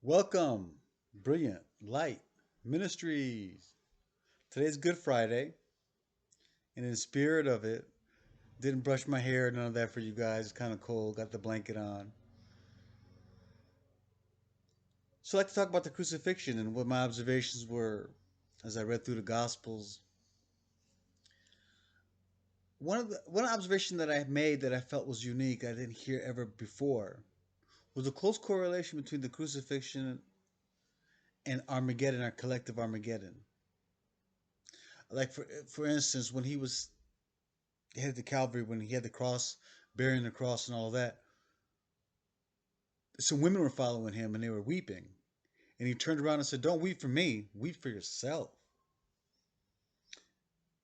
Welcome, Brilliant Light Ministries. Today's Good Friday, and in the spirit of it, didn't brush my hair, none of that for you guys. It's kind of cold, got the blanket on. So I'd like to talk about the crucifixion and what my observations were as I read through the Gospels. One observation that I made that I felt was unique, I didn't hear ever before, was a close correlation between the crucifixion and Armageddon, our collective Armageddon. Like for instance, when he was headed to Calvary, when he had the cross, bearing the cross and all of that, some women were following him and they were weeping. And he turned around and said, "Don't weep for me, weep for yourself.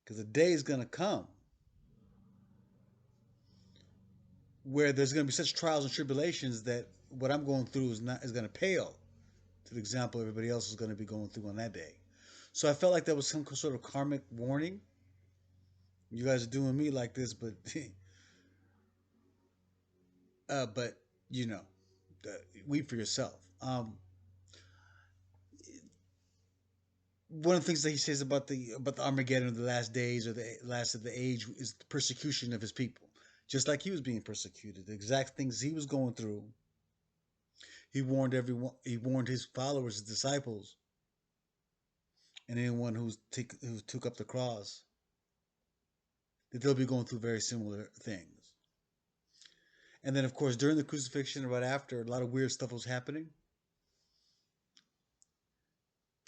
Because the day is going to come where there's going to be such trials and tribulations that what I'm going through is going to pale to the example everybody else is going to be going through on that day." So I felt like that was some sort of karmic warning. You guys are doing me like this, but but you know, uh, weep for yourself. One of the things that he says about the Armageddon of the last days or the last of the age is the persecution of his people, just like he was being persecuted. The exact things he was going through. He warned everyone. He warned his followers, his disciples, and anyone who took up the cross that they'll be going through very similar things. And then, of course, during the crucifixion, right after, a lot of weird stuff was happening.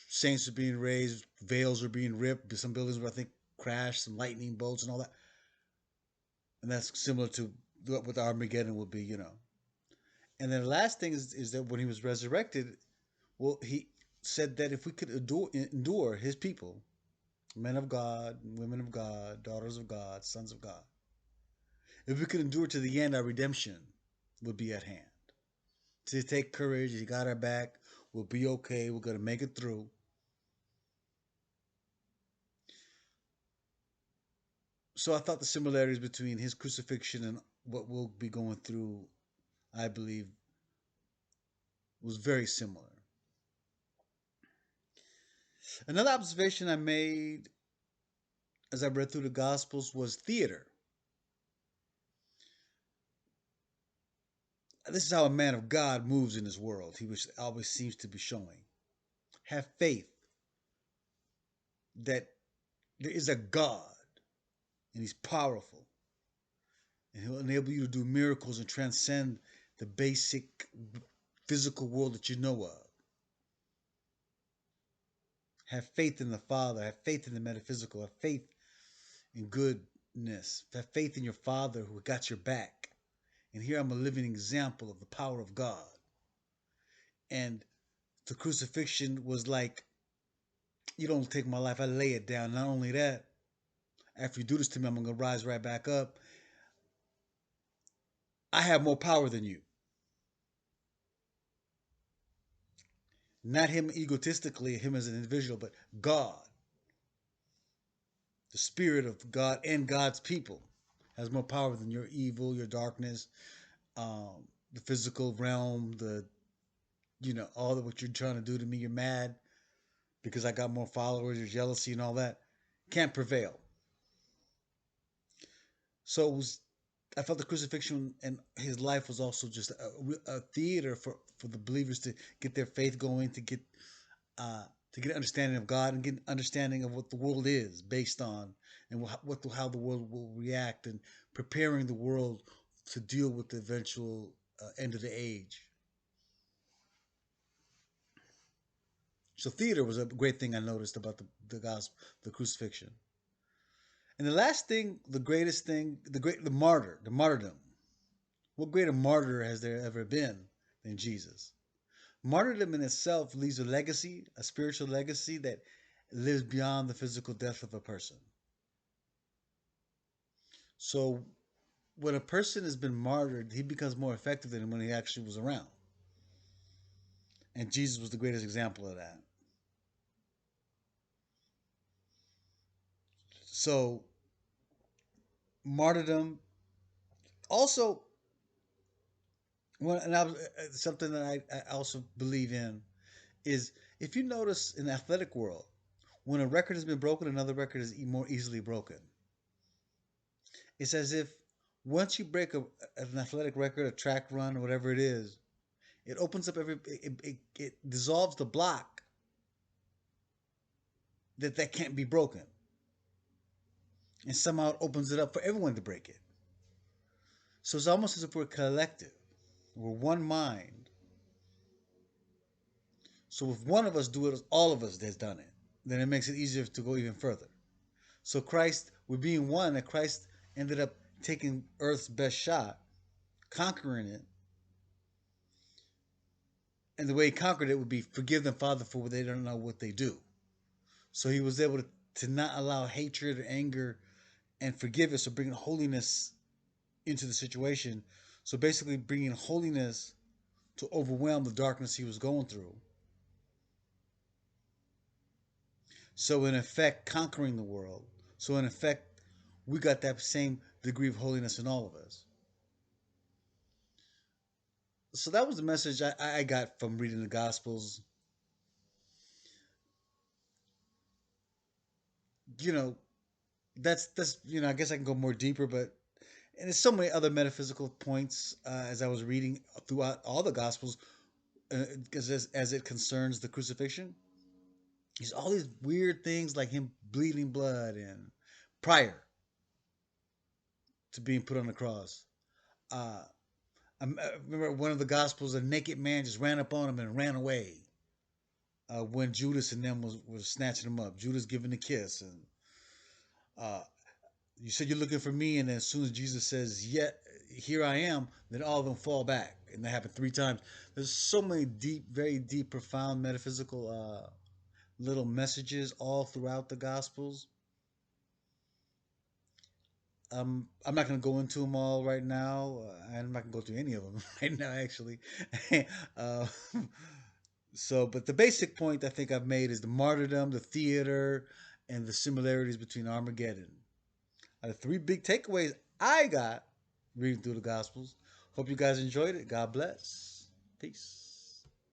Saints were being raised, veils were being ripped. Some buildings were, I think, crashed, some lightning bolts and all that. And that's similar to what the Armageddon will be. And then the last thing is that when he was resurrected, well, he said that if we could endure his people, men of God, women of God, daughters of God, sons of God, if we could endure to the end, our redemption would be at hand. To take courage, he got our back. We'll be okay. We're going to make it through. So I thought the similarities between his crucifixion and what we'll be going through, I believe, was very similar. Another observation I made as I read through the Gospels was theater. This is how a man of God moves in this world. He always seems to be showing. Have faith that there is a God and he's powerful and he'll enable you to do miracles and transcend the basic physical world that you know of. Have faith in the Father, have faith in the metaphysical, have faith in goodness, have faith in your Father who got your back. And here I'm a living example of the power of God. And the crucifixion was like, you don't take my life, I lay it down. Not only that, after you do this to me, I'm going to rise right back up. I have more power than you. Not him egotistically, him as an individual, but God, the Spirit of God and God's people, has more power than your evil, your darkness, the physical realm, all of what you're trying to do to me. You're mad because I got more followers, your jealousy and all that can't prevail. So I felt the crucifixion and his life was also just a theater for the believers to get their faith going, uh, to get an understanding of God and get an understanding of what the world is based on, and how the world will react, and preparing the world to deal with the eventual end of the age. So theater was a great thing I noticed about the gospel, the crucifixion. And the last thing, the greatest thing, the martyrdom. What greater martyr has there ever been than Jesus? Martyrdom in itself leaves a legacy, a spiritual legacy that lives beyond the physical death of a person. So when a person has been martyred, he becomes more effective than when he actually was around. And Jesus was the greatest example of that. So martyrdom also, Well, and something that I also believe in is, if you notice in the athletic world, when a record has been broken, another record is more easily broken. It's as if once you break an athletic record, a track run, whatever it is, it opens up it dissolves the block that can't be broken, and somehow it opens it up for everyone to break it. So it's almost as if we're collective, we're one mind. So if one of us do it, all of us has done it, then it makes it easier to go even further. So Christ, we're being one, and Christ ended up taking Earth's best shot, conquering it, and the way he conquered it would be forgive them, Father, for what they don't know what they do. So he was able to not allow hatred or anger and forgiveness, or bringing holiness into the situation. So basically, bringing holiness to overwhelm the darkness he was going through. So, in effect, conquering the world. So, in effect, we got that same degree of holiness in all of us. So, that was the message I got from reading the Gospels. You know, I guess I can go more deeper, but and there's so many other metaphysical points as I was reading throughout all the Gospels, as it concerns the crucifixion. There's all these weird things like him bleeding blood and prior to being put on the cross. Uh, I remember one of the Gospels, a naked man just ran up on him and ran away when Judas and them was snatching him up. Judas giving the kiss, and uh, you said you're looking for me, and then as soon as Jesus says, "Yeah, here I am," then all of them fall back, and that happened 3 times. There's so many deep, very deep, profound metaphysical little messages all throughout the Gospels. I'm not going to go into them all right now. I'm not going to go through any of them right now, actually. uh, but the basic point I think I've made is the martyrdom, the theater, and the similarities between Armageddon are the 3 big takeaways I got reading through the Gospels. Hope you guys enjoyed it. God bless. Peace.